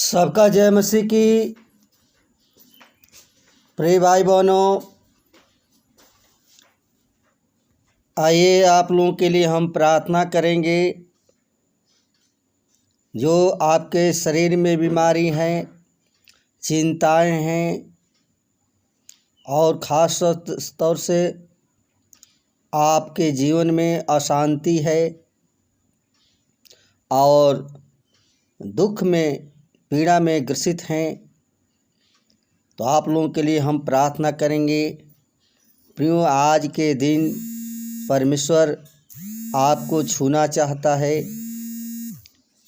सबका जय मसीह की। प्रिय भाई बहनों, आइए आप लोगों के लिए हम प्रार्थना करेंगे। जो आपके शरीर में बीमारी हैं, चिंताएं हैं और ख़ास तौर से आपके जीवन में अशांति है और दुख में पीड़ा में ग्रसित हैं, तो आप लोगों के लिए हम प्रार्थना करेंगे। प्रियो, आज के दिन परमेश्वर आपको छूना चाहता है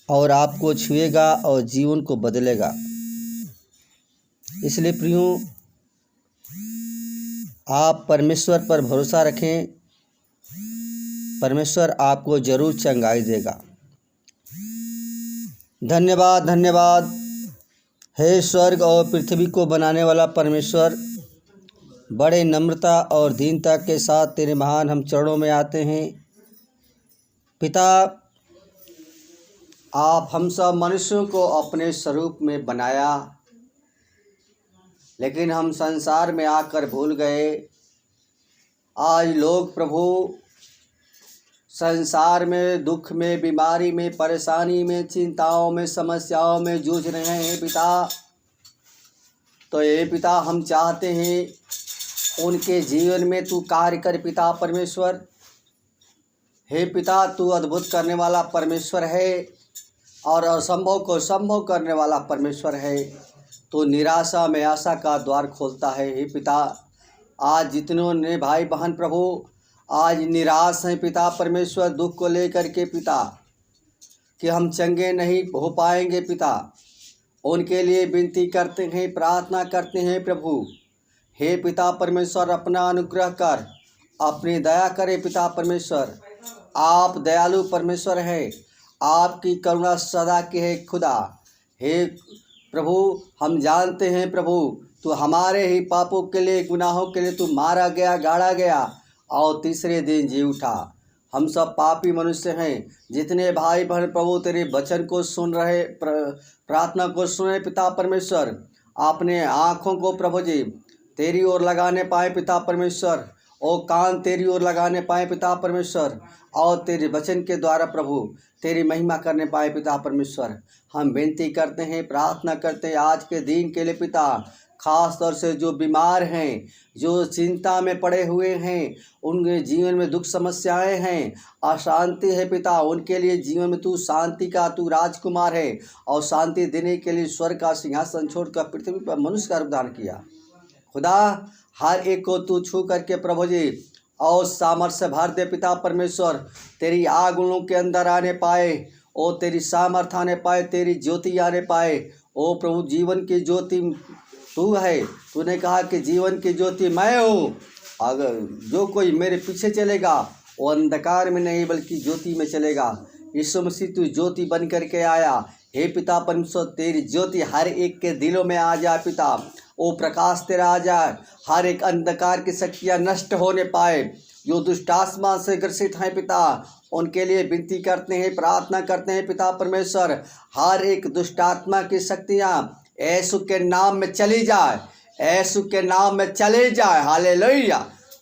और आपको छुएगा और जीवन को बदलेगा। इसलिए प्रियो, आप परमेश्वर पर भरोसा रखें, परमेश्वर आपको ज़रूर चंगाई देगा। धन्यवाद धन्यवाद हे स्वर्ग और पृथ्वी को बनाने वाला परमेश्वर, बड़े नम्रता और दीनता के साथ तेरे महान हम चरणों में आते हैं। पिता, आप हम सब मनुष्यों को अपने स्वरूप में बनाया, लेकिन हम संसार में आकर भूल गए। आज लोग प्रभु संसार में दुख में, बीमारी में, परेशानी में, चिंताओं में, समस्याओं में जूझ रहे हैं पिता। तो ये पिता, हम चाहते हैं उनके जीवन में तू कार्य कर पिता परमेश्वर। हे पिता, तू अद्भुत करने वाला परमेश्वर है और असंभव को संभव करने वाला परमेश्वर है। तो निराशा में आशा का द्वार खोलता है। हे पिता, आज जितनों ने भाई बहन प्रभु आज निराश हैं पिता परमेश्वर, दुख को लेकर के पिता कि हम चंगे नहीं हो पाएंगे पिता, उनके लिए विनती करते हैं, प्रार्थना करते हैं प्रभु। हे पिता परमेश्वर, अपना अनुग्रह कर, अपनी दया करे पिता परमेश्वर। आप दयालु परमेश्वर है, आपकी करुणा सदा की है खुदा। हे प्रभु, हम जानते हैं प्रभु, तू हमारे ही पापों के लिए, गुनाहों के लिए तू मारा गया, गाड़ा गया और तीसरे दिन जी उठा। हम सब पापी मनुष्य हैं। जितने भाई बहन प्रभु तेरे वचन को सुन रहे, प्रार्थना को सुन रहे पिता परमेश्वर, अपने आँखों को प्रभु जी तेरी ओर लगाने पाए पिता परमेश्वर, और कान तेरी ओर लगाने पाए पिता परमेश्वर, और तेरे वचन के द्वारा प्रभु तेरी महिमा करने पाए पिता परमेश्वर। हम विनती करते हैं, प्रार्थना करते हैं आज के दिन के लिए पिता। खास तौर से जो बीमार हैं, जो चिंता में पड़े हुए हैं, उनके जीवन में दुख समस्याएं हैं, अशांति है पिता, उनके लिए जीवन में तू शांति का तू राजकुमार है और शांति देने के लिए स्वर्ग का सिंहासन छोड़कर पृथ्वी पर मनुष्य का रूप किया। खुदा, हर एक को तू छू करके प्रभु जी और सामर्थ्य भर दे पिता परमेश्वर। तेरी आग उन लोगों के अंदर आने पाए, और तेरी सामर्थ्य आने पाए, तेरी ज्योति आने पाए। ओ प्रभु, जीवन की ज्योति तू है। तूने कहा कि जीवन की ज्योति मैं हूँ, अगर जो कोई मेरे पीछे चलेगा वो अंधकार में नहीं बल्कि ज्योति में चलेगा। यीशु मसीह तू ज्योति बन करके आया। हे पिता परमेश्वर, तेरी ज्योति हर एक के दिलों में आ जाए पिता, वो प्रकाश तेरा आ जाए, हर एक अंधकार की शक्तियाँ नष्ट होने पाए। जो दुष्ट आत्मा से ग्रसित हैं पिता, उनके लिए विनती करते हैं, प्रार्थना करते हैं पिता परमेश्वर। हर एक दुष्ट आत्मा की शक्तियाँ यीशु के नाम में चली जाए, यीशु के नाम में चले जाए। हालेलुया,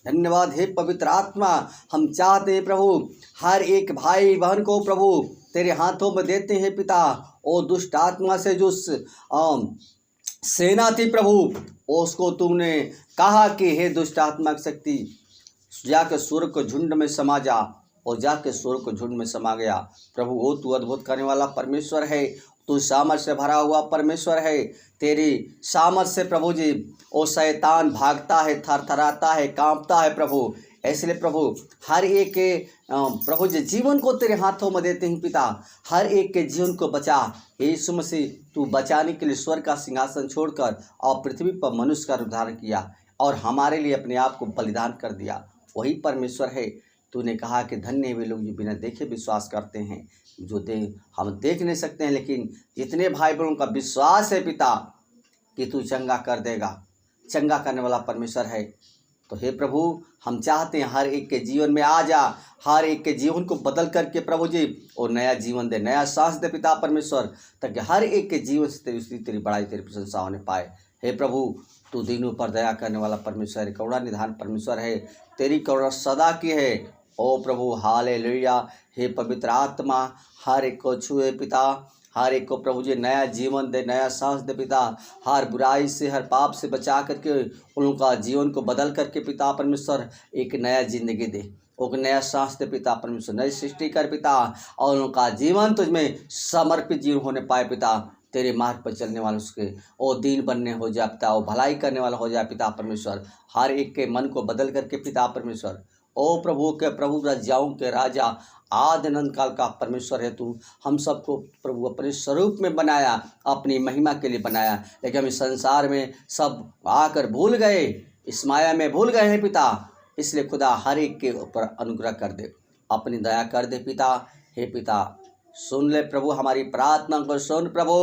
धन्यवाद हे पवित्र आत्मा। हम चाहते हैं प्रभु, हर एक भाई बहन को प्रभु तेरे हाथों में देते हैं पिता। ओ दुष्ट आत्मा से जो सेना थी प्रभु, उसको तुमने कहा कि हे दुष्ट आत्मा की शक्ति, जाकर सूर्य को झुंड में समा जा, और जाके सूर्य को झुंड में समा गया। प्रभु, वो तू अद्भुत करने वाला परमेश्वर है, तू सामर्थ से भरा हुआ परमेश्वर है। तेरी सामर्थ से प्रभु जी वो शैतान भागता है, थरथराता है, कांपता है प्रभु। इसलिए प्रभु, हर एक के प्रभु जी जीवन को तेरे हाथों में देते हैं पिता। हर एक के जीवन को बचा। यीशु मसीह, तू बचाने के लिए स्वर्ग का सिंहासन छोड़कर और पृथ्वी पर मनुष्य का उद्धार किया और हमारे लिए अपने आप को बलिदान कर दिया। वही परमेश्वर है। तूने कहा कि धन्य वे लोग जो बिना देखे विश्वास करते हैं। जो हम देख नहीं सकते हैं, लेकिन जितने भाई बहनों का विश्वास है पिता कि तू चंगा कर देगा, चंगा करने वाला परमेश्वर है। तो हे प्रभु हम चाहते हैं हर एक के जीवन में आ जा, हर एक के जीवन को बदल करके प्रभु जी और नया जीवन दे, नया सांस दे पिता परमेश्वर, ताकि हर एक के जीवन से तेरी स्तुति, तेरी बड़ाई, तेरी प्रशंसा होने पाए। हे प्रभु तू दीनों पर दया करने वाला परमेश्वर है, करुणा निधान परमेश्वर है, तेरी करुणा सदा की है। ओ प्रभु हालेलुया। हे पवित्र आत्मा हर एक को छुए पिता, हर एक को प्रभु जी नया जीवन दे, नया सांस दे पिता, हर बुराई से, हर पाप से बचा करके उनका जीवन को बदल करके पिता परमेश्वर एक नया जिंदगी दे, एक नया सांस दे पिता परमेश्वर, नई सृष्टि कर पिता, और उनका जीवन तुझमें समर्पित जीवन होने पाए पिता। तेरे मार्ग पर चलने वाले उसके ओ दीन बनने हो जाए पिता, ओ भलाई करने वाला हो जाए पिता परमेश्वर, हर एक के मन को बदल करके पिता परमेश्वर। ओ प्रभु के प्रभु, राजाओं के राजा, आदि अनंत काल का परमेश्वर है तू। हम सबको प्रभु अपने स्वरूप में बनाया, अपनी महिमा के लिए बनाया, लेकिन हम इस संसार में सब आकर भूल गए, इस माया में भूल गए हैं पिता। इसलिए खुदा हर एक के ऊपर अनुग्रह कर दे, अपनी दया कर दे पिता। हे पिता सुन ले प्रभु हमारी प्रार्थना को, सुन प्रभु।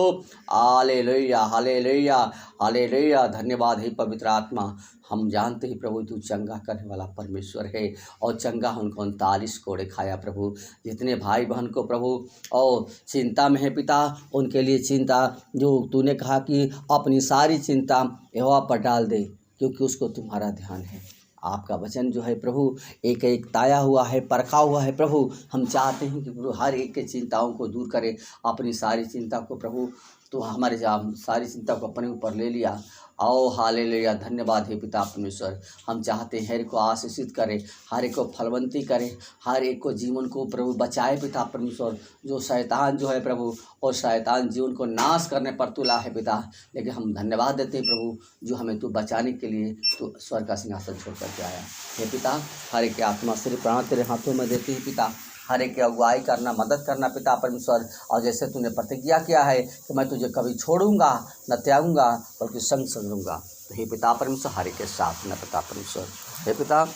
Hallelujah hallelujah hallelujah. धन्यवाद हे पवित्र आत्मा। हम जानते ही प्रभु तू चंगा करने वाला परमेश्वर है, और चंगा उनको 39 कोड़े खाया प्रभु। जितने भाई बहन को प्रभु और चिंता में है पिता, उनके लिए चिंता जो तूने कहा कि अपनी सारी चिंता यहोवा पर डाल दे, क्योंकि उसको तुम्हारा ध्यान है। आपका वचन जो है प्रभु एक एक ताया हुआ है, परखा हुआ है प्रभु। हम चाहते हैं कि प्रभु हर एक के चिंताओं को दूर करे, अपनी सारी चिंता को प्रभु तो हमारे सारी चिंता को अपने ऊपर ले लिया। आओ हालेलुया। धन्यवाद है पिता परमेश्वर। हम चाहते हैं हर एक को आशीषित करे, हर एक को फलवंती करे, हर एक को जीवन को प्रभु बचाए पिता परमेश्वर। जो शैतान जो है प्रभु, और शैतान जीवन को नाश करने पर तुला है पिता, लेकिन हम धन्यवाद देते हैं प्रभु जो हमें तू बचाने के लिए तू स्वर्ग का सिंहासन छोड़ करके आया। हे पिता हर एक की आत्मा सिर प्राण तेरे हाथों में देते हैं पिता, हर एक की अगुवाई करना, मदद करना पिता परमेश्वर। और जैसे तूने प्रतिज्ञा किया है कि मैं तुझे कभी छोड़ूंगा न त्यागूंगा, बल्कि संग संग रहूंगा। तो हे पिता परमेश्वर हर एक के साथ में पिता परमेश्वर। हे पिता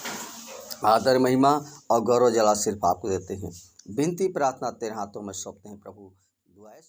आदर, महिमा और गौरव जला सिर्फ आपको देते हैं। विनती प्रार्थना तेरे हाथों में सौंपते हैं प्रभु। दुआएं